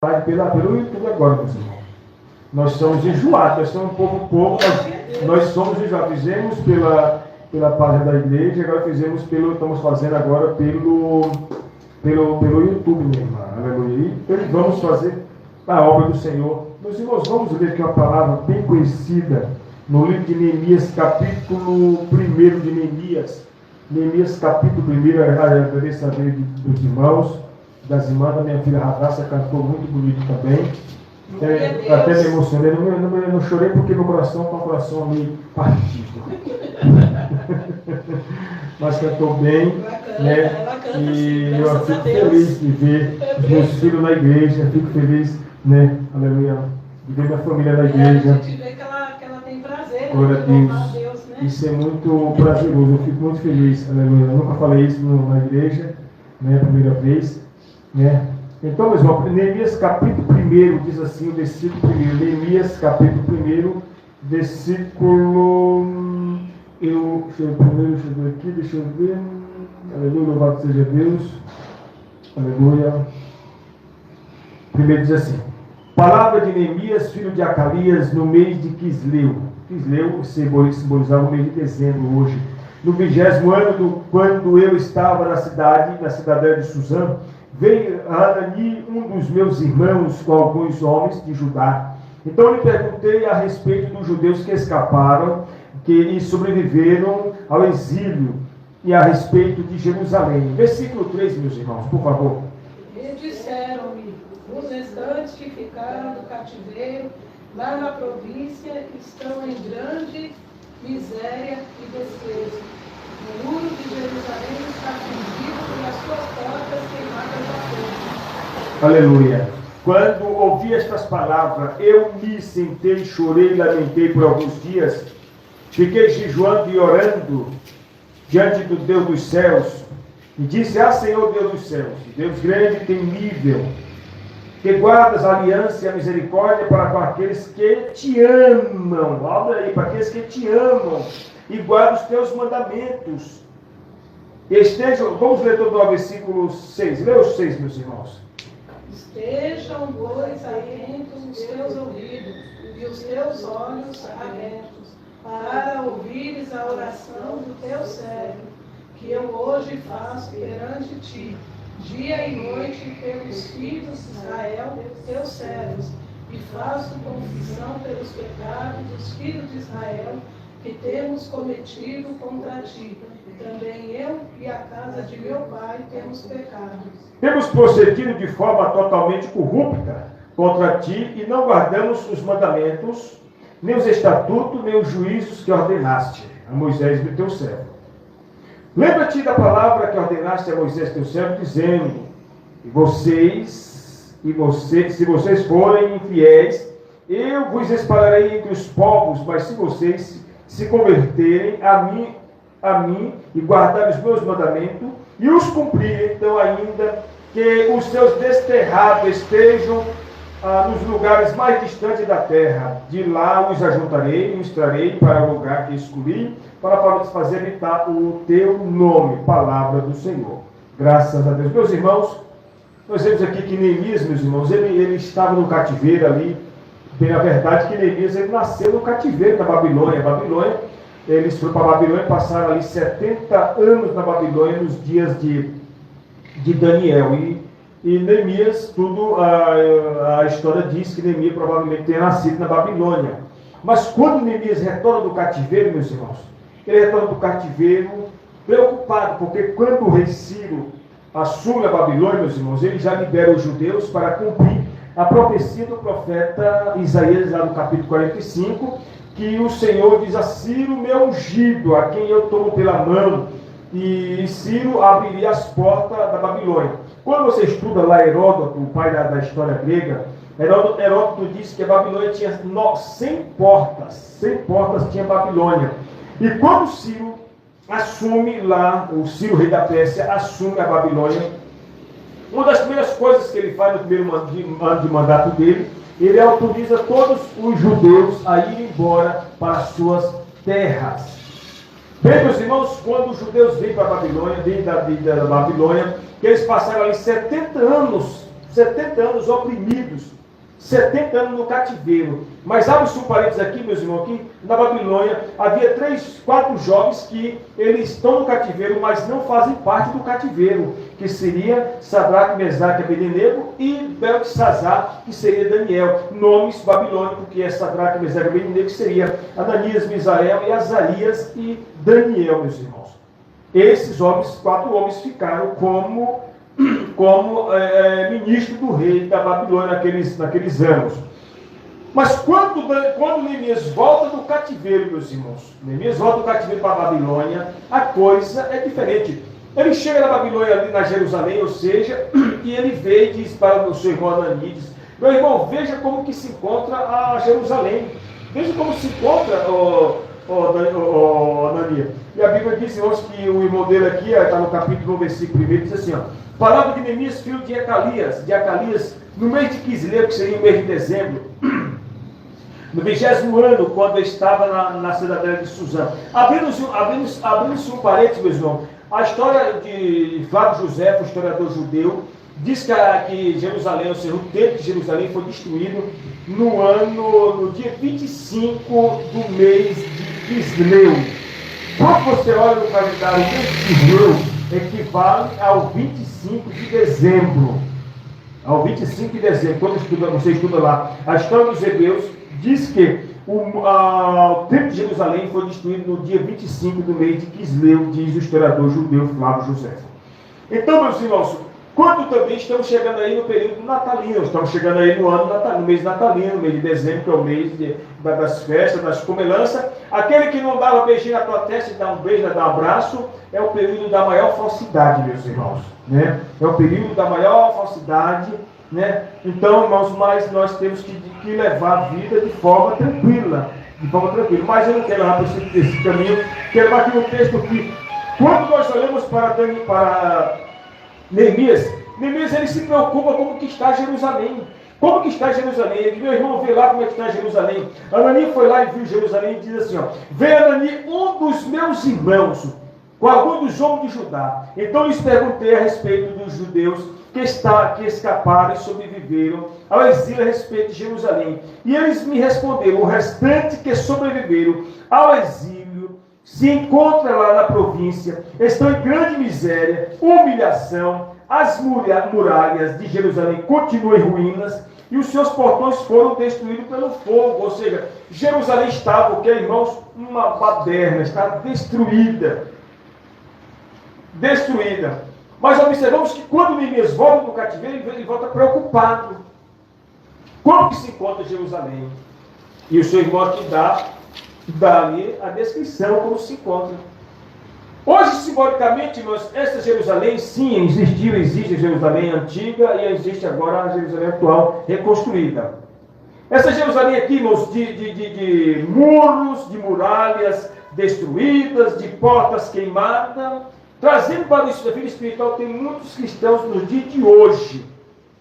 pelo YouTube agora, meus irmãos. Nós somos enjoados, nós somos um povo, nós somos enjoados. Fizemos pela página da igreja, agora estamos fazendo agora pelo YouTube, minha irmã. Aleluia. E vamos fazer a obra do Senhor. Meus irmãos, vamos ler aqui uma palavra bem conhecida no livro de Neemias, capítulo 1 de Neemias. Neemias, capítulo 1, agradeço a Deus dos irmãos, das irmãs, da minha filha Radassa cantou muito bonito também. Até me emocionei, não chorei porque meu coração está um coração meio partido. Mas cantou bem, né? E eu fico feliz de ver meus filhos na igreja, fico feliz, né? Aleluia, de ver minha família na igreja. A gente vê que ela tem prazer, glória a Deus, né? Isso é muito prazeroso, eu fico muito feliz, aleluia. Eu nunca falei isso na igreja, né? Primeira vez, né? Então, meus irmãos, Neemias capítulo 1 diz assim, o versículo 1, Neemias capítulo 1, versículo, deixa eu ver, aleluia, louvado seja Deus, aleluia. Primeiro diz assim: palavra de Neemias, filho de Acalias, no mês de Quisleu. Quisleu simbolizava o mês de dezembro hoje. No 20º ano, quando eu estava na cidadela de Suzã, veio Hanani, um dos meus irmãos, com alguns homens de Judá. Então lhe perguntei a respeito dos judeus que escaparam e sobreviveram ao exílio, e a respeito de Jerusalém. Versículo 3, meus irmãos, por favor. E disseram-me: os restantes que ficaram do cativeiro lá na província estão em grande miséria e desprezo. O muro de Jerusalém está fundido e as suas portas queimadas a fogo. Aleluia. Quando ouvi estas palavras, eu me sentei, chorei e lamentei por alguns dias. Fiquei jejuando e orando diante do Deus dos céus. E disse: ah, Senhor Deus dos céus, Deus grande e temível, que guardas a aliança e a misericórdia para com aqueles que te amam. Olha aí, para aqueles que te amam e guardam os teus mandamentos. Estejam, vamos ler todo o versículo 6. Lê os 6, meus irmãos. Estejam, pois, atentos os teus ouvidos e os teus olhos abertos, para ouvires a oração do teu servo, que eu hoje faço perante ti, dia e noite, pelos filhos de Israel, teus servos, e faço confissão pelos pecados dos filhos de Israel, que temos cometido contra ti. Também eu e a casa de meu pai temos pecado. Temos procedido de forma totalmente corrupta contra ti, e não guardamos os mandamentos, nem os estatutos, nem os juízos que ordenaste a Moisés, meu teu servo. Lembra-te da palavra que ordenaste a Moisés, teu servo, dizendo: se vocês forem infiéis, eu vos espalharei entre os povos, mas se vocês se converterem a mim e guardarem os meus mandamentos e os cumprirem, então ainda que os seus desterrados estejam nos lugares mais distantes da terra, de lá os ajuntarei e os trarei para o lugar que escolhi, para fazer habitar o teu nome. Palavra do Senhor. Graças a Deus. Meus irmãos, nós vemos aqui que Neemias, meus irmãos, ele estava no cativeiro ali. Bem, na verdade, que Neemias ele nasceu no cativeiro da Babilônia. Eles foram para a Babilônia e passaram ali 70 anos na Babilônia, nos dias de Daniel. E Neemias, a história diz que Neemias provavelmente tenha nascido na Babilônia. Mas quando Neemias retorna do cativeiro, meus irmãos, ele retorna do cativeiro preocupado, porque quando o rei Ciro assume a Babilônia, meus irmãos, ele já libera os judeus para cumprir a profecia do profeta Isaías, lá no capítulo 45, que o Senhor diz a Ciro, meu ungido, a quem eu tomo pela mão, e Ciro abriria as portas da Babilônia. Quando você estuda lá Heródoto, o pai da história grega, Heródoto diz que a Babilônia tinha 100 portas. 100 portas tinha a Babilônia. E quando Ciro assume lá, o Ciro, rei da Pérsia, assume a Babilônia, uma das primeiras coisas que ele faz no primeiro ano de mandato dele, ele autoriza todos os judeus a irem embora para as suas terras. Bem, meus irmãos, quando os judeus vêm para a Babilônia, vêm da Babilônia, que eles passaram ali 70 anos 70 anos oprimidos, 70 anos no cativeiro. Mas abre-se um parênteses aqui, meus irmãos, que na Babilônia havia 3, 4 jovens que eles estão no cativeiro, mas não fazem parte do cativeiro, que seria Sadraque, Mesaque, Abednego e Beltesazar, que seria Daniel. Nomes babilônicos, que é Sadraque, Mesaque, Abednego, que seria Ananias, Misael e Azarias e Daniel, meus irmãos. Esses homens, 4 homens, ficaram como ministro do rei da Babilônia naqueles anos. Mas quando Neemias volta do cativeiro, meus irmãos, Neemias volta do cativeiro para a Babilônia, a coisa é diferente. Ele chega na Babilônia, ali na Jerusalém, ou seja, e ele vê e diz para o seu irmão Ananias: meu irmão, veja como que se encontra a Jerusalém. Veja como se encontra Ananias. E a Bíblia diz, irmãos, que o irmão dele aqui, está no capítulo 1, versículo 1, diz assim, ó: palavra de Neemias, filho de Acalias, no mês de Quisleu, que seria o mês de dezembro, no 20º ano, quando eu estava na cidadela de Suzã. Abrindo-se um parênteses, meus irmãos, a história de Flávio José, o historiador judeu, diz que Jerusalém, ou seja, o templo de Jerusalém foi destruído no dia 25 do mês de Quisleu. Quando você olha no calendário, o mês de Quisleu equivale ao 25 de dezembro. Ao 25 de dezembro, quando você estuda lá a história dos hebreus, diz que o templo de Jerusalém foi destruído no dia 25 do mês de Quisleu, diz o historiador judeu Flávio José. Então, meus irmãos, quando também estamos chegando aí no período natalino, estamos chegando aí no mês natalino, no mês de dezembro, que é o mês das festas, das comelanças. Aquele que não dava beijinho na tua testa e dá um beijo, dá um abraço, é o período da maior falsidade, meus irmãos. Né? É o período da maior falsidade. Né? Então, irmãos, mas nós temos que levar a vida de forma tranquila. Mas eu não quero levar para esse caminho. Quero levar aqui um texto que, quando nós olhamos para Neemias, ele se preocupa como que está Jerusalém. Como que está Jerusalém? Ele, meu irmão, vê lá como é que está Jerusalém. Anani foi lá e viu Jerusalém e diz assim, ó: vê, Anani, um dos meus irmãos, com algum dos homens de Judá. Então lhes perguntei a respeito dos judeus que escaparam e sobreviveram ao exílio a respeito de Jerusalém. E eles me responderam: o restante que sobreviveram ao exílio se encontra lá na província, estão em grande miséria, humilhação, as muralhas de Jerusalém continuam em ruínas e os seus portões foram destruídos pelo fogo. Ou seja, Jerusalém estava, o que, irmãos? Uma baderna, está destruída. Mas observamos que quando Neemias volta do cativeiro, ele volta preocupado. Como que se encontra Jerusalém? E o seu irmão aqui dá ali a descrição como se encontra. Hoje, simbolicamente, irmãos, essa Jerusalém, sim, existe a Jerusalém antiga e existe agora a Jerusalém atual reconstruída. Essa Jerusalém aqui, irmãos, de muros, de muralhas destruídas, de portas queimadas, trazendo para a vida espiritual, tem muitos cristãos nos dias de hoje.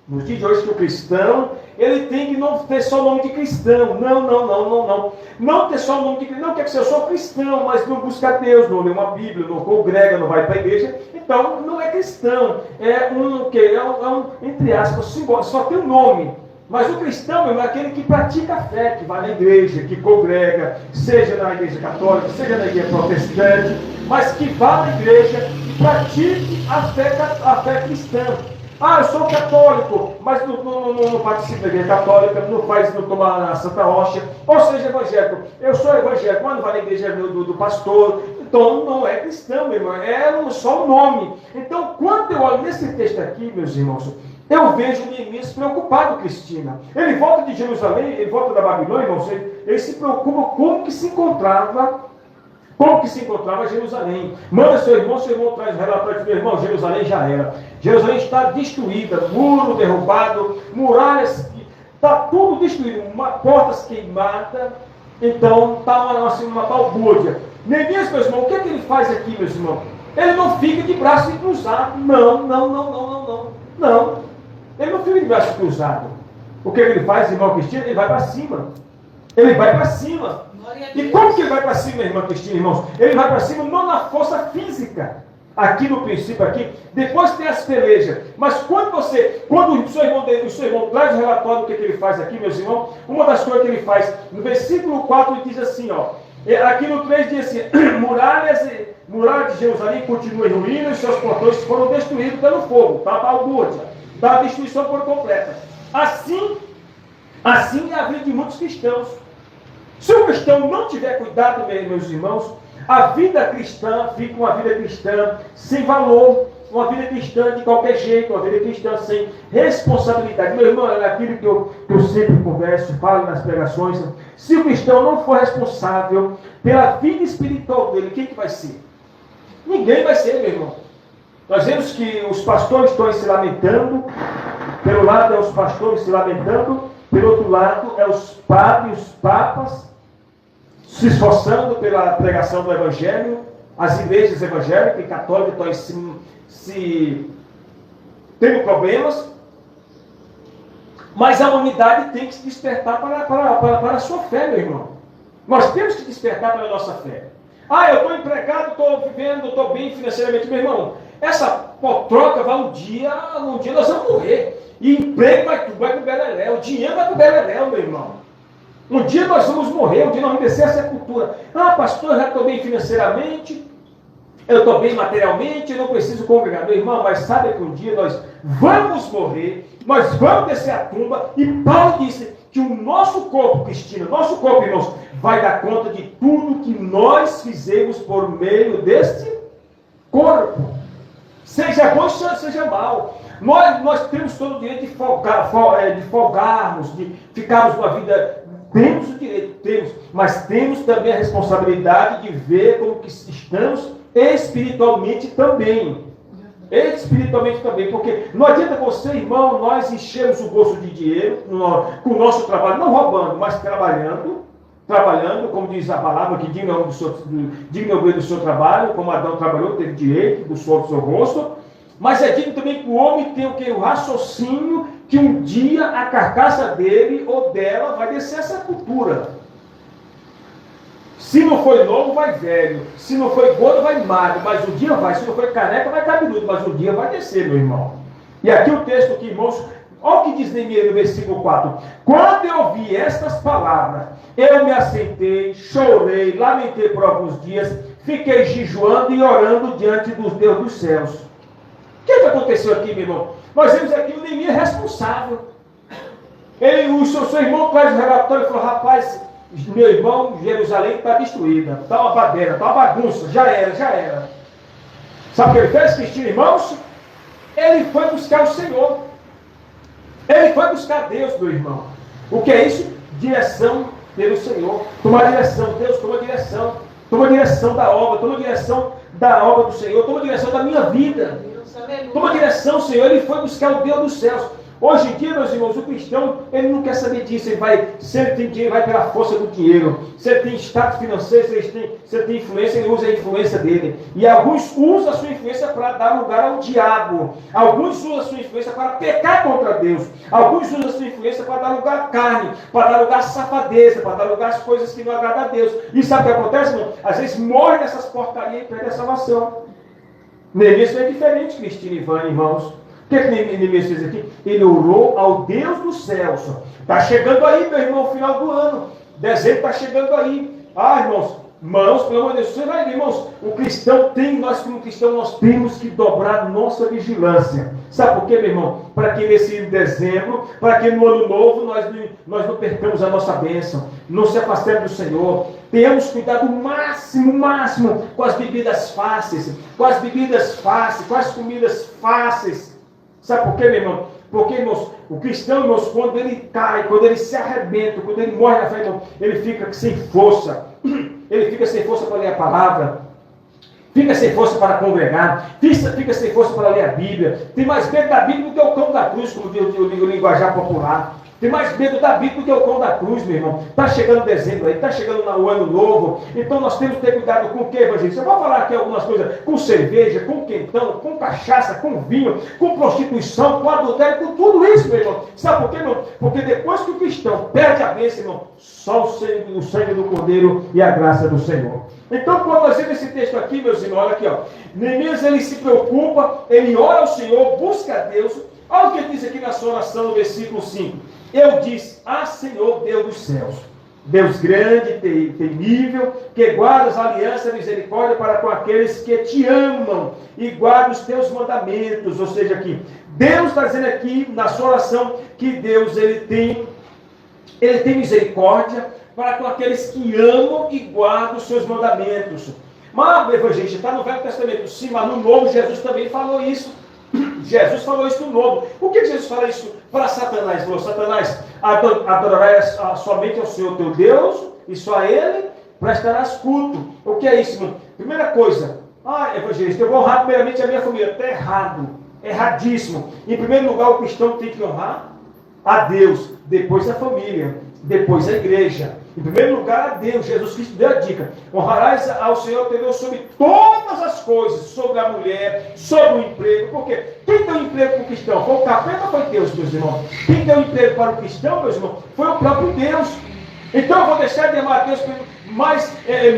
Nos dias de hoje, que o cristão, ele tem que não ter só o nome de cristão. Não. Não ter só o nome de cristão. Não quer dizer, eu sou cristão, mas não busca Deus, não lê uma Bíblia, não congrega, não vai para a igreja. Então, não é cristão. É um, entre aspas, simbólico, só tem o nome. Mas o cristão é aquele que pratica a fé, que vai na igreja, que congrega, seja na igreja católica, seja na igreja protestante, mas que vá na igreja e pratique a fé cristã. Ah, eu sou católico, mas não participo da igreja católica, não toma a Santa Hóstia, ou seja, evangélico. Eu sou evangélico, mas não vai na igreja do pastor. Então não é cristão, meu irmão, é só o nome. Então, quando eu olho nesse texto aqui, meus irmãos, eu vejo Neemias preocupado, Cristina. Ele volta de Jerusalém, ele volta da Babilônia, irmãos, ele se preocupa como que se encontrava Jerusalém. Manda seu irmão traz o relatório de meu irmão, Jerusalém já era. Jerusalém está destruída, muro derrubado, muralhas, está tudo destruído, portas queimadas. Então está uma balbúrdia. Neemias, meus irmãos, o que é que ele faz aqui, meus irmãos? Ele não fica de braço cruzado. Não. Ele não fica de braço cruzado. O que ele faz, irmão Cristina? Ele vai para cima. E como que ele vai para cima, irmã Cristina, irmãos? Ele vai para cima não na força física. aqui no princípio aqui, depois tem as pelejas. Mas quando o seu irmão traz o relatório do que ele faz aqui, meus irmãos, uma das coisas que ele faz, no versículo 4 ele diz assim, ó, aqui no 3 diz assim, muralha de Jerusalém continua em ruínas, seus portões foram destruídos pelo fogo, tá? Da destruição por completa. Assim é a vida de muitos cristãos. Se o cristão não tiver cuidado, meus irmãos, a vida cristã fica uma vida cristã sem valor, uma vida cristã de qualquer jeito, uma vida cristã sem responsabilidade. Meu irmão, é aquilo que eu sempre converso, falo nas pregações. Se o cristão não for responsável pela vida espiritual dele, quem que vai ser? Ninguém vai ser, meu irmão. Nós vemos que os pastores estão se lamentando, pelo lado é os pastores se lamentando, pelo outro lado é os padres, os papas, se esforçando pela pregação do Evangelho, as igrejas evangélicas e católicas estão tendo problemas, mas a humanidade tem que se despertar para a sua fé, meu irmão. Nós temos que despertar para a nossa fé. Eu estou empregado, estou vivendo, estou bem financeiramente, meu irmão. Essa troca vai um dia nós vamos morrer. E emprego vai para o beleléu, o dinheiro vai para o beleléu, meu irmão. Um dia nós vamos morrer, um dia nós vamos descer a sepultura. Pastor, eu já estou bem financeiramente, eu estou bem materialmente, eu não preciso congregar. Meu irmão, mas sabe que um dia nós vamos morrer, nós vamos descer a tumba, e Paulo disse que o nosso corpo, Cristina, nosso corpo, irmãos, vai dar conta de tudo que nós fizemos por meio deste corpo. Seja bom, seja mal. Nós temos todo o direito de folgarmos, de ficarmos uma vida. Temos o direito, mas temos também a responsabilidade de ver como que estamos espiritualmente também. Porque não adianta você, irmão, nós enchermos o bolso de dinheiro com o nosso trabalho, não roubando, mas trabalhando, como diz a palavra, que digno é o do seu trabalho, como Adão trabalhou, teve direito do suor do seu rosto. Mas é digno também que o homem tenha o raciocínio que um dia a carcaça dele ou dela vai descer a sepultura. Se não foi novo, vai velho. Se não foi gordo, vai magro. Mas o dia vai. Se não foi careca, vai cabeludo. Mas o dia vai descer, meu irmão. E aqui o texto aqui, irmãos, olha o que diz Neemias no versículo 4. Quando eu ouvi estas palavras, eu me assentei, chorei, lamentei por alguns dias, fiquei jejuando e orando diante dos Deus dos céus. O que aconteceu aqui, meu irmão? Nós vemos aqui o Neemias responsável. O seu irmão traz o relatório e falou, rapaz, meu irmão, Jerusalém está destruída, está uma baderna, está uma bagunça, já era. Sabe o que ele fez, Cristina, irmãos? Ele foi buscar o Senhor. Ele foi buscar Deus, meu irmão. O que é isso? Direção pelo Senhor. Toma direção, Deus, toma direção. Toma direção da obra, toma direção da obra do Senhor, toma direção da minha vida. Toma direção, Senhor. Ele foi buscar o Deus dos céus. Hoje em dia, meus irmãos, o cristão, ele não quer saber disso. Se ele tem dinheiro, vai pela força do dinheiro. Se ele tem status financeiro, se ele tem influência, ele usa a influência dele. E alguns usam a sua influência para dar lugar ao diabo. Alguns usam a sua influência para pecar contra Deus. Alguns usam a sua influência para dar lugar à carne, para dar lugar à safadeza, para dar lugar às coisas que não agradam a Deus. E sabe o que acontece, irmão? Às vezes morre nessas porcarias e perde a salvação. Neemias é diferente, Cristina e Ivan, irmãos. O que Neemias fez aqui? Ele orou ao Deus dos céus. Está chegando aí, meu irmão, o final do ano. Dezembro está chegando aí. Irmãos, pelo amor de Deus, você vai ver, irmãos, nós como cristãos, nós temos que dobrar nossa vigilância. Sabe por quê, meu irmão? Para que nesse dezembro, para que no ano novo, nós não percamos a nossa bênção, não se afastemos do Senhor. Tenhamos cuidado máximo com as bebidas fáceis, com as comidas fáceis. Sabe por quê, meu irmão? Porque, irmãos, o cristão, irmãos, quando ele cai, quando ele se arrebenta, quando ele morre na fé, irmão, ele fica sem força. Ele fica sem força para ler a palavra, fica sem força para congregar, fica sem força para ler a Bíblia. Tem mais medo da Bíblia do que o cão da cruz, como diz o linguajar popular. Tem mais medo da vida do que o cão da cruz, meu irmão. Está chegando dezembro aí, está chegando o ano novo. Então nós temos que ter cuidado com o que, evangelista? Eu vou falar aqui algumas coisas. Com cerveja, com quentão, com cachaça, com vinho, com prostituição, com adultério, com tudo isso, meu irmão. Sabe por quê, meu irmão? Porque depois que o cristão perde a bênção, irmão, só o sangue do Cordeiro e a graça do Senhor. Então, quando nós vemos esse texto aqui, meus irmãos, olha aqui, ó. Neemias, ele se preocupa, ele ora ao Senhor, busca a Deus. Olha o que ele diz aqui na sua oração, no versículo 5. Eu disse, Senhor Deus dos céus, Deus grande e temível, que guarda as alianças e misericórdia para com aqueles que te amam e guarda os teus mandamentos. Ou seja, aqui, Deus está dizendo aqui na sua oração que Deus ele tem misericórdia para com aqueles que amam e guardam os seus mandamentos. Mas, evangelista, está no Velho Testamento, sim, mas no Novo Jesus também falou isso. Jesus falou isso no Novo. Por que Jesus fala isso para Satanás? Falou, Satanás, adorarás somente ao Senhor teu Deus, e só a Ele prestarás culto. O que é isso, irmão? Primeira coisa, evangelista, eu vou honrar primeiramente a minha família. Está errado, erradíssimo. Em primeiro lugar, o cristão tem que honrar a Deus, depois a família, depois a igreja. Em primeiro lugar, a Deus. Jesus Cristo deu a dica: honrarás ao Senhor teu Deus sobre todas as coisas, sobre a mulher, sobre o emprego. Porque quem deu emprego para o cristão? Foi o capeta ou foi Deus, meus irmãos? Quem deu emprego para o cristão, meus irmãos, foi o próprio Deus. Então eu vou deixar de amar a Deus mais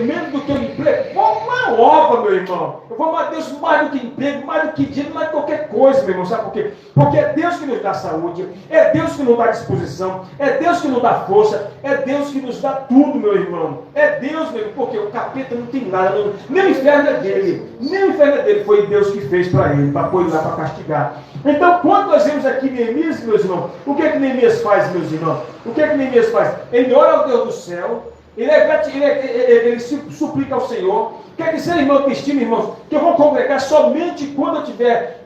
menos do que o emprego? Vou uma obra, meu irmão. Eu vou amar a Deus mais do que emprego, mais do que dinheiro, mais do que qualquer coisa, meu irmão. Sabe por quê? Porque é Deus que nos dá saúde, é Deus que nos dá disposição, é Deus que nos dá força, é Deus que nos dá tudo, meu irmão. É Deus, meu irmão, porque o capeta não tem nada, nem o inferno é dele, nem o inferno é dele, foi Deus que fez para ele, para pôr ele lá para castigar. Então, quando nós vemos aqui Neemias, meus irmãos, o que é que Neemias faz, meus irmãos? O que é que Neemias faz? Ele ora ao Deus do céu, ele suplica ao Senhor. Quer dizer, irmão Cristina, irmãos, que eu vou congregar somente quando eu estiver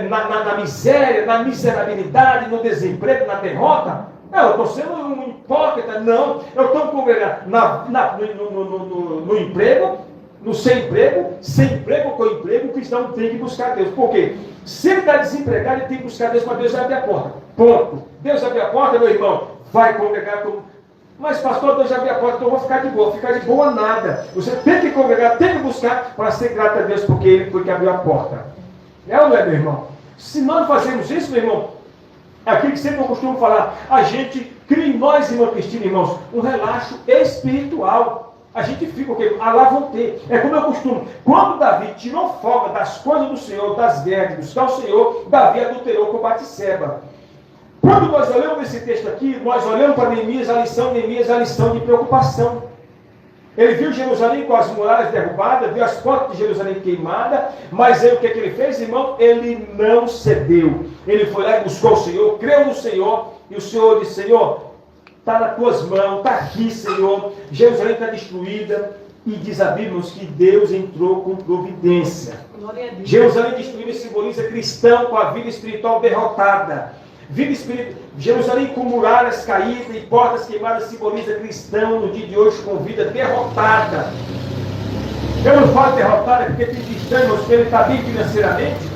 na miséria, na miserabilidade, no desemprego, na derrota? Eu estou sendo um hipócrita. Não, eu estou congregando no emprego, no sem emprego ou com emprego, o cristão tem que buscar Deus. Por quê? Se ele está desempregado, ele tem que buscar Deus, para Deus abrir a porta. Ponto. Deus abre a porta, meu irmão, vai congregar como... Mas, pastor, Deus já abriu a porta, então eu vou ficar de boa. Ficar de boa nada. Você tem que congregar, tem que buscar para ser grato a Deus, porque Ele foi que abriu a porta. É ou não é, meu irmão? Se nós fazemos isso, meu irmão, é aquilo que sempre eu costumo falar, a gente cria em nós, irmão Cristina, irmãos, um relaxo espiritual. A gente fica o quê? Lá vão ter. É como eu costumo. Quando Davi tirou folga das coisas do Senhor, das guerras, de buscar o Senhor, Davi adulterou com Batseba. Quando nós olhamos esse texto aqui, nós olhamos para Neemias, a lição de preocupação. Ele viu Jerusalém com as muralhas derrubadas, viu as portas de Jerusalém queimadas, mas ele, o que ele fez, irmão? Ele não cedeu. Ele foi lá e buscou o Senhor, creu no Senhor, e o Senhor disse, Senhor, está nas tuas mãos, está aqui, Senhor, Jerusalém está destruída, e diz a Bíblia que Deus entrou com providência. Jerusalém destruída simboliza cristão com a vida espiritual derrotada. Jerusalém com muralhas caídas e portas queimadas simboliza cristão no dia de hoje com vida derrotada. Eu não falo derrotada porque tem cristãos que ele está bem financeiramente.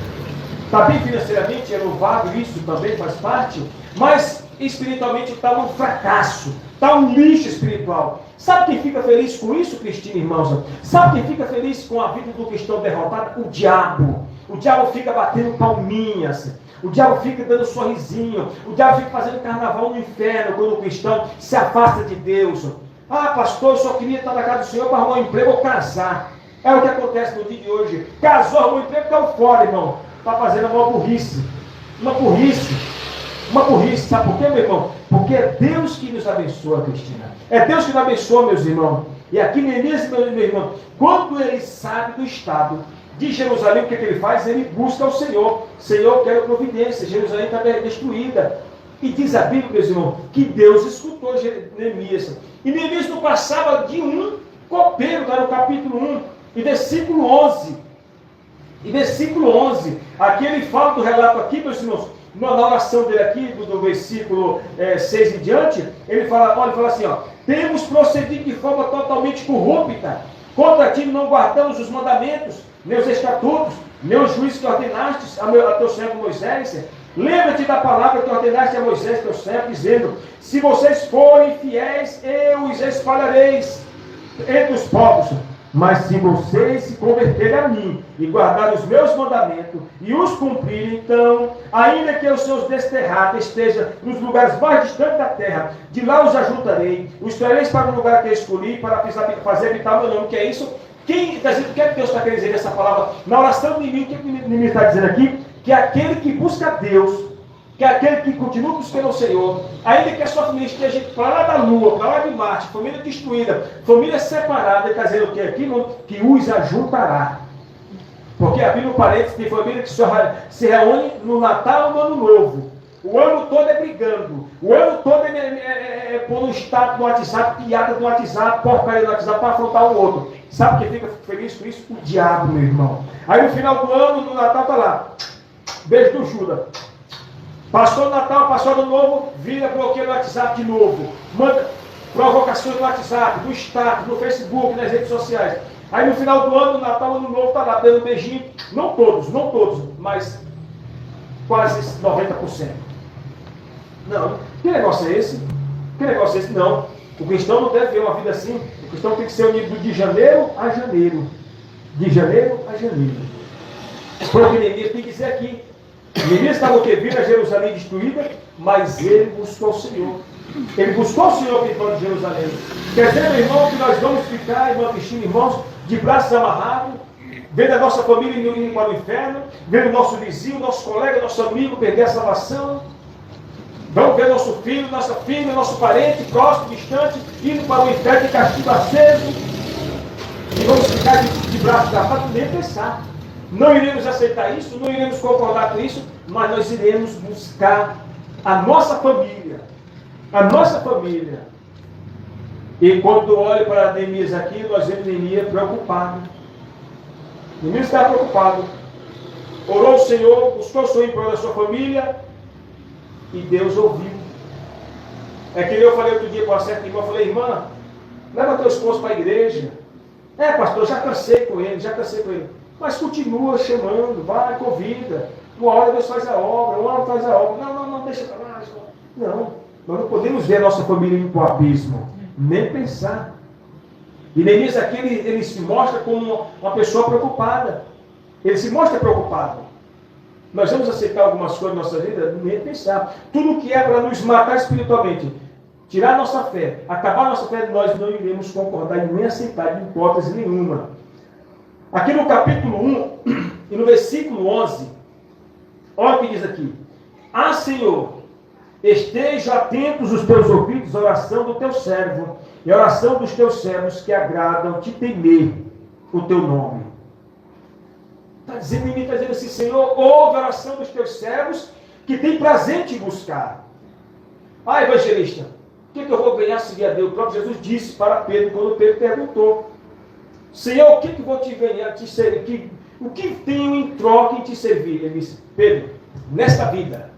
Está bem financeiramente, é louvável, isso também faz parte. Mas espiritualmente está um fracasso. Está um lixo espiritual. Sabe quem fica feliz com isso, Cristina, irmãos? Sabe quem fica feliz com a vida do cristão derrotado? O diabo. O diabo fica batendo palminhas. O diabo fica dando sorrisinho. O diabo fica fazendo carnaval no inferno quando o cristão se afasta de Deus. Pastor, eu só queria estar na casa do Senhor para arrumar um emprego ou casar. É o que acontece no dia de hoje. Casou, arrumou um emprego, caiu fora, irmão. Está fazendo uma burrice. Uma burrice, sabe por quê, meu irmão? Porque é Deus que nos abençoa, Cristina. É Deus que nos abençoa, meus irmãos. E aqui Neemias, meu irmão, quando ele sabe do estado de Jerusalém, o que ele faz? Ele busca o Senhor. Senhor, quero providência. Jerusalém está destruída. E diz a Bíblia, meus irmãos, que Deus escutou Neemias. E Neemias não passava de um copeiro, está no capítulo 1, e versículo 11. E versículo 11, aqui ele fala do relato aqui, meus irmãos, na oração dele aqui, do versículo 6 em diante, ele fala assim, temos procedido de forma totalmente corrupta, contra ti não guardamos os mandamentos, nem os estatutos, nem os juízes que ordenastes a teu servo Moisés, Lembra-te da palavra que ordenaste a Moisés, teu servo, dizendo: se vocês forem fiéis, eu os espalhareis entre os povos. Mas se vocês se converterem a mim e guardarem os meus mandamentos e os cumprirem, então, ainda que os seus desterrados estejam nos lugares mais distantes da terra, de lá os ajuntarei, os trareis para o lugar que eu escolhi, para fazer habitar o meu nome. Que é isso? Quem está dizendo, o que é que Deus está querendo dizer nessa palavra? Na oração do inimigo, o que o inimigo está dizendo aqui? Que aquele que busca Deus, que aquele que continua buscando o Senhor, ainda que a sua família esteja para lá da Lua, para lá de Marte, família destruída, família separada, quer dizer o que aqui? Que os ajuntará. Porque aqui no parênteses tem família que se reúne no Natal ou no Ano Novo. O ano todo é brigando. O ano todo é pôr no status no WhatsApp, piada no WhatsApp, porcaria no WhatsApp para afrontar o outro. Sabe quem fica feliz com isso? O diabo, meu irmão. Aí no final do ano, no Natal, está lá. Beijo do Judas. Passou o Natal, passou o Ano Novo, vira bloqueio no WhatsApp de novo. Manda provocações no WhatsApp, no status, no Facebook, nas redes sociais. Aí no final do ano, no Natal, Ano Novo, está lá dando beijinho. Não todos, mas quase 90%. Não. Que negócio é esse? Que negócio é esse? Não. O cristão não deve ver uma vida assim. O cristão tem que ser unido de janeiro a janeiro. De janeiro a janeiro. Foi o que Neemias tem que dizer aqui. Neemias estava o que? Vindo a Jerusalém destruída, mas ele buscou o Senhor. Ele buscou o Senhor que de Jerusalém. Quer dizer, meu irmão, que nós vamos ficar, irmão Cristina, irmãos, de braços amarrados, vendo a nossa família indo para o inferno, vendo o nosso vizinho, nosso colega, nosso amigo perder a salvação. Vamos ver nosso filho, nossa filha, nosso parente, próximo, distante, indo para o inferno de castigo aceso. E vamos ficar de braços amarrados, nem pensar. Não iremos aceitar isso, não iremos concordar com isso, mas nós iremos buscar a nossa família. A nossa família. E quando olho para Neemias aqui, nós vemos Neemias preocupado. Neemias está preocupado. Orou o Senhor, buscou o Senhor em prol da sua família, e Deus ouviu. É que eu falei outro dia com a certa irmã, eu falei: irmã, leva teu esposo para a igreja. É, pastor, já cansei com ele. Mas continua chamando, vai, convida. Uma hora Deus faz a obra, uma hora faz a obra. Não, deixa para lá. Não, nós não podemos ver a nossa família indo para o abismo, nem pensar. E Neemias aqui, ele se mostra como uma pessoa preocupada. Ele se mostra preocupado. Nós vamos aceitar algumas coisas na nossa vida, nem pensar. Tudo que é para nos matar espiritualmente, tirar a nossa fé, acabar a nossa fé, nós não iremos concordar e nem aceitar de hipótese nenhuma. Aqui no capítulo 1 e no versículo 11, olha o que diz aqui: ah, Senhor, estejam atentos os teus ouvidos à oração do teu servo e à oração dos teus servos que agradam te temer o teu nome. Está dizendo assim: Senhor, ouve a oração dos teus servos que tem prazer em te buscar. Ah, evangelista, o que eu vou ganhar se vier a Deus? O próprio Jesus disse para Pedro, quando Pedro perguntou: Senhor, o que vou te ganhar, te servir? O que tenho em troca em te servir? Ele disse: Pedro, nesta vida,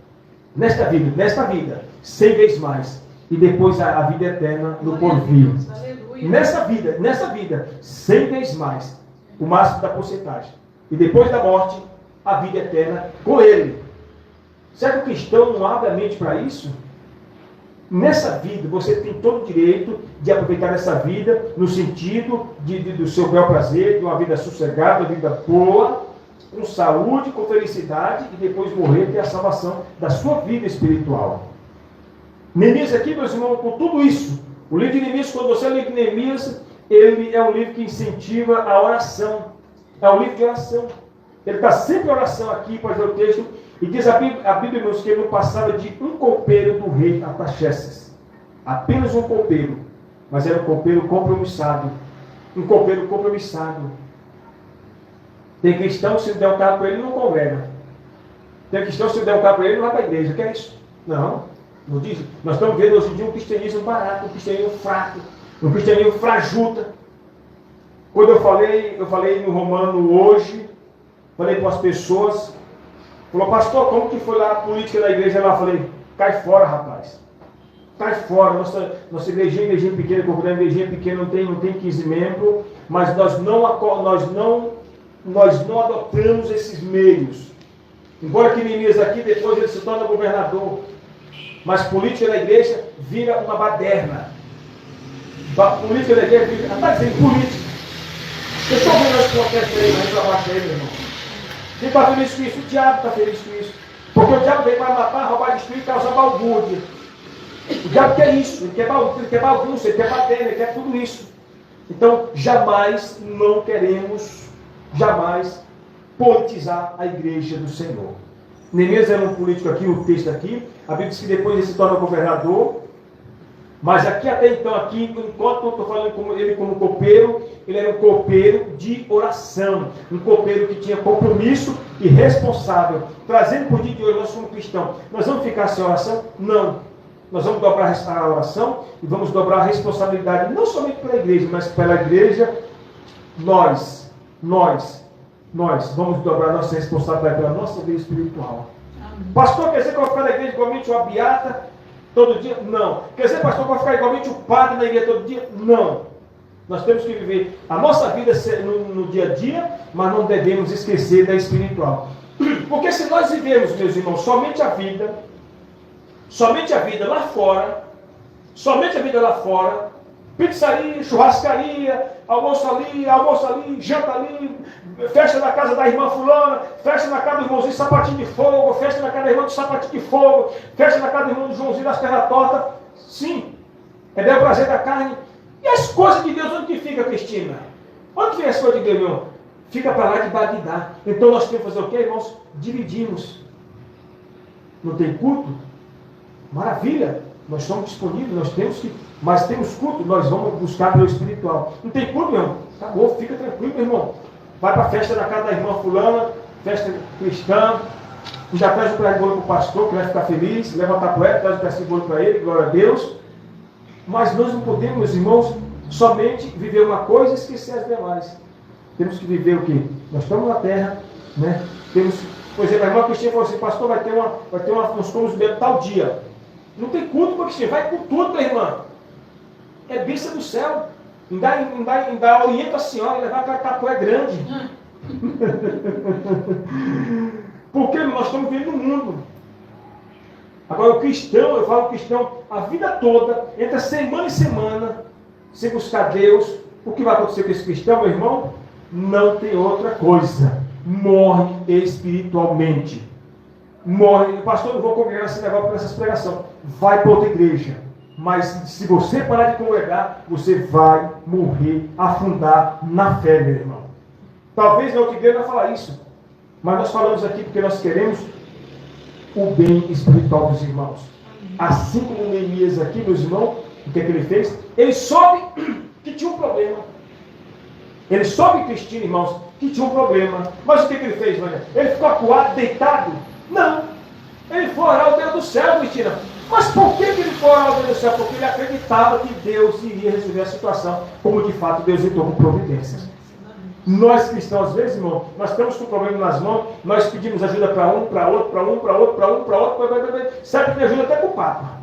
100 vezes mais, e depois a vida eterna no porvir. Nessa vida, 100 vezes mais, o máximo da porcentagem. E depois da morte, a vida eterna com ele. Será que o cristão não abre a mente para isso? Nessa vida, você tem todo o direito de aproveitar essa vida no sentido do seu bel prazer, de uma vida sossegada, uma vida boa, com saúde, com felicidade, e depois morrer e ter a salvação da sua vida espiritual. Neemias aqui, meus irmãos, com tudo isso, o livro de Neemias, quando você lê Neemias, ele é um livro que incentiva a oração. É um livro de oração. Ele está sempre em oração aqui, para ver o texto. E diz a Bíblia, meus, que ele não passava de um copeiro do rei Artaxerxes. Apenas um copeiro. Mas era um copeiro compromissado. Um copeiro compromissado. Tem cristão que se der um carro para ele, não congrega. Tem cristão que se der um carro para ele, não vai para a igreja. Que é isso? Não diz. Nós estamos vendo hoje em dia um cristianismo barato, um cristianismo fraco, um cristianismo frajuta. Quando eu falei no Romano hoje, falei para as pessoas, falou: pastor, como que foi lá a política da igreja lá? Eu falei: cai fora, rapaz. Cai fora. Nossa igrejinha pequena, como a igrejinha pequena não tem 15 membros, mas nós não adotamos esses meios. Embora que Neemias aqui, depois ele se torna governador. Mas política da igreja vira uma baderna. Política da igreja vira... Está dizendo política. Eu estou vendo esse protesto aí, mas reclamar aí, meu irmão. Quem está feliz com isso? O diabo está feliz com isso. Porque o diabo veio para matar, roubar, destruir e causar balbúrdia. O diabo quer isso, ele quer bagunça, ele quer baderna, ele quer tudo isso. Então, jamais politizar a igreja do Senhor. Neemias era um político aqui, o texto aqui. A Bíblia diz que depois ele se torna governador. Mas aqui até então, aqui, enquanto eu estou falando ele como copeiro, ele era um copeiro de oração. Um copeiro que tinha compromisso e responsável. Trazendo por dia de hoje, nós como cristãos, nós vamos ficar sem oração? Não. Nós vamos dobrar a oração e vamos dobrar a responsabilidade, não somente pela igreja, mas pela igreja. Nós vamos dobrar a nossa responsabilidade pela nossa vida espiritual. Amém. Pastor, quer dizer que eu vou ficar na igreja igualmente uma beata todo dia? Não. Quer dizer, pastor, que eu vou ficar igualmente o padre na igreja todo dia? Não. Nós temos que viver a nossa vida no dia a dia, mas não devemos esquecer da espiritual. Porque se nós vivemos, meus irmãos, somente a vida lá fora, pizzaria, churrascaria, almoço ali, janta ali, festa na casa da irmã fulana, festa na casa do irmãozinho sapatinho de fogo, festa na casa da irmã do sapatinho de fogo, festa na casa do irmão do Joãozinho das pernas tortas. Sim, é bem o prazer da carne. E as coisas de Deus, onde que fica, Cristina? Onde fica as coisas de Deus, irmão? Fica para lá de Bagdá. Então nós temos que fazer o quê, irmãos? Dividimos. Não tem culto? Maravilha, nós estamos disponíveis, mas temos culto, nós vamos buscar pelo espiritual. Não tem culto, meu irmão? Acabou, fica tranquilo, meu irmão. Vai para a festa na casa da irmã fulana, festa cristã, já traz o prato de bolo para o pastor, que vai ficar feliz, leva a tapuete, traz o prato de bolo para ele, glória a Deus. Mas nós não podemos, meus irmãos, somente viver uma coisa e esquecer as demais. Temos que viver o quê? Nós estamos na terra, né? Por exemplo, a irmã Cristina falou assim, pastor, vai ter nós vamos beber tal dia. Não tem culto para Cristina, vai com tudo, minha irmã. É bênção do céu. Ainda orienta a senhora a levar aquela tapué grande. Porque nós estamos vivendo no mundo. Agora o cristão, eu falo cristão, a vida toda, entre semana e semana, sem buscar Deus, o que vai acontecer com esse cristão, meu irmão? Não tem outra coisa. Morre espiritualmente. Morre. Pastor, não vou congregar esse negócio para essas pregações. Vai para outra igreja. Mas se você parar de congregar, você vai morrer, afundar na fé, meu irmão. Talvez na outra igreja não falar isso. Mas nós falamos aqui porque nós queremos o bem espiritual dos irmãos. Assim como Neemias aqui, meus irmãos, o que é que ele fez? Ele soube que tinha um problema. Ele soube, Cristina, irmãos, que tinha um problema. Mas o que ele fez, Vânia? Ele ficou acuado, deitado? Não. Ele foi orar ao Deus do céu, Cristina. Mas por que ele foi orar ao Deus do céu? Porque ele acreditava que Deus iria resolver a situação, como de fato Deus entrou com providências. Nós cristãos, às vezes, irmão, nós estamos com o problema nas mãos, nós pedimos ajuda para um, para outro, sabe que me ajuda até para o Papa.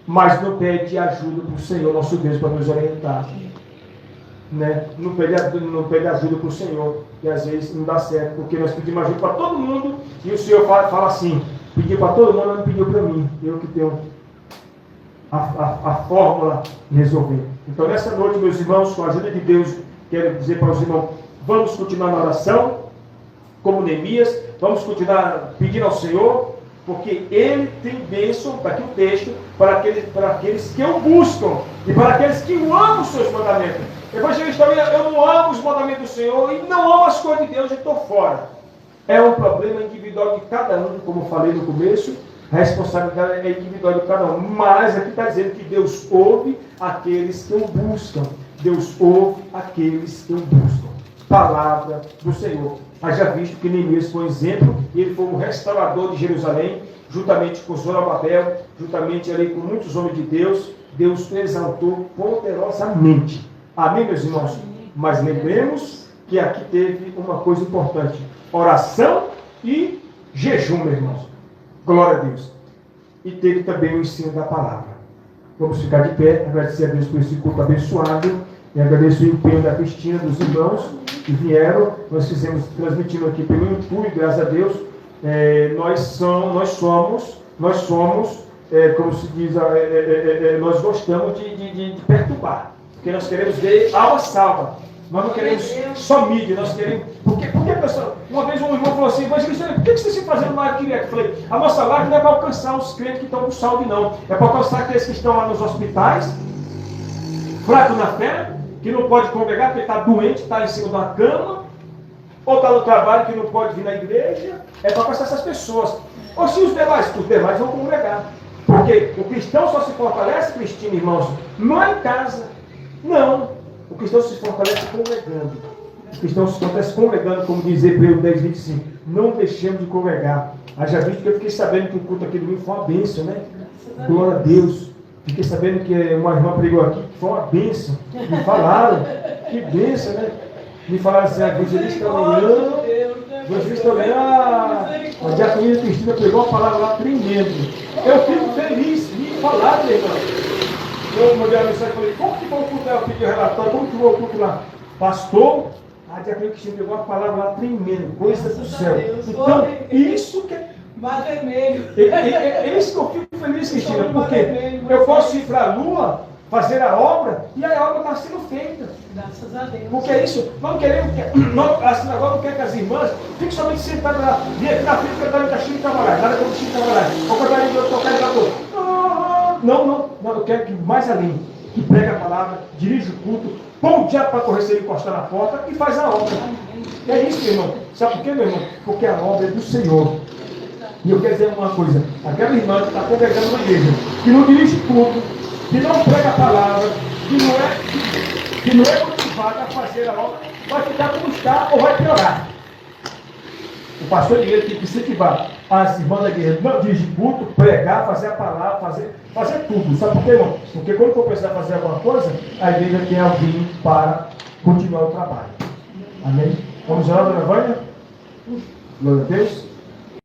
Mas não pede ajuda para o Senhor, nosso Deus, para nos orientar. Né? Não pede ajuda para o Senhor, que às vezes não dá certo, porque nós pedimos ajuda para todo mundo, e o Senhor fala assim, pediu para todo mundo, mas não pediu para mim, eu que tenho a fórmula de resolver. Então nessa noite, meus irmãos, com a ajuda de Deus, quero dizer para os irmãos, vamos continuar na oração, como Neemias, vamos continuar pedindo ao Senhor, porque Ele tem bênção, está aqui o texto, para aqueles que o buscam, e para aqueles que o amam os seus mandamentos. Evangelista, eu não amo os mandamentos do Senhor, e não amo as coisas de Deus, e estou fora. É um problema individual de cada um, como eu falei no começo, a responsabilidade é individual de cada um, mas aqui está dizendo que Deus ouve aqueles que o buscam. Deus ouve aqueles que o buscam. Palavra do Senhor. Mas já visto que Neemias foi um exemplo, ele foi um restaurador de Jerusalém, juntamente com Zorobabel, juntamente ali com muitos homens de Deus, Deus o exaltou poderosamente. Amém, meus irmãos? Mas lembremos que aqui teve uma coisa importante: oração e jejum, meus irmãos. Glória a Deus. E teve também o ensino da palavra. Vamos ficar de pé, agradecer a Deus por esse culto abençoado. E agradeço o empenho da Cristina, dos irmãos. que vieram, nós fizemos, transmitindo aqui pelo YouTube, graças a Deus. Nós somos, como se diz, nós gostamos de perturbar, porque nós queremos ver alma salva. Nós não queremos só mídia, nós queremos. Porque pessoal, uma vez um irmão falou assim, mas Cristiano, por que vocês estão fazendo live direto? Eu falei, a nossa live não é para alcançar os crentes que estão com saúde, não. É para alcançar aqueles que estão lá nos hospitais, fracos na fé, que não pode congregar porque está doente, está em cima de uma cama, ou está no trabalho que não pode vir na igreja. É para alcançar essas pessoas. Ou se os demais vão congregar. Porque o cristão só se fortalece, Cristina, irmãos, não é em casa. Não. O cristão se fortalece congregando. O cristão se fortalece congregando, como diz Hebreus 10, 25. Não deixemos de congregar. Haja visto que eu fiquei sabendo que o culto aqui domingo foi uma bênção, né? Glória a Deus. Fiquei sabendo que uma irmã pregou aqui, que foi uma bênção. Me falaram, que bênção, né? Me falaram assim, a evangelista olhando, a diaconisa Cristina pegou uma palavra lá tremenda. Eu fico feliz de falar, meu irmão. Eu mandei a mensagem e falei, como que foi o culto? Eu pedi o relatório, como que foi o culto lá? Pastor, a diaconisa Cristina pegou uma palavra lá tremenda, coisa do céu. Então, isso que é... Mar Vermelho. É isso que eu fico feliz, Cristina, porque eu posso ir para a Lua, fazer a obra, e a obra está sendo feita. Graças a Deus. Porque é isso, nós não queremos, a sinagoga não quer que as irmãs fiquem somente sentadas lá, e aqui na frente cantarem da Chico trabalhar, nada como Chico trabalhar, ou cantarem de tocar de ator. Não, eu quero que mais além, que prega a palavra, dirige o culto, põe o diabo para correr se ele encostar na porta e faz a obra. É isso, meu irmão. Sabe por quê, meu irmão? Porque a obra é do Senhor. E eu quero dizer uma coisa, aquela irmã que está congregando na igreja, que não dirige culto, que não prega a palavra, que não é motivada a fazer a obra, vai ficar como está ou vai piorar. O pastor da igreja tem que incentivar as irmãs da igreja, não dirigir culto, pregar, fazer a palavra, fazer tudo. Sabe por quê, irmão? Porque quando for precisar fazer alguma coisa, a igreja tem alguém para continuar o trabalho. Amém? Vamos orar, dona Vânia? Glória a Deus.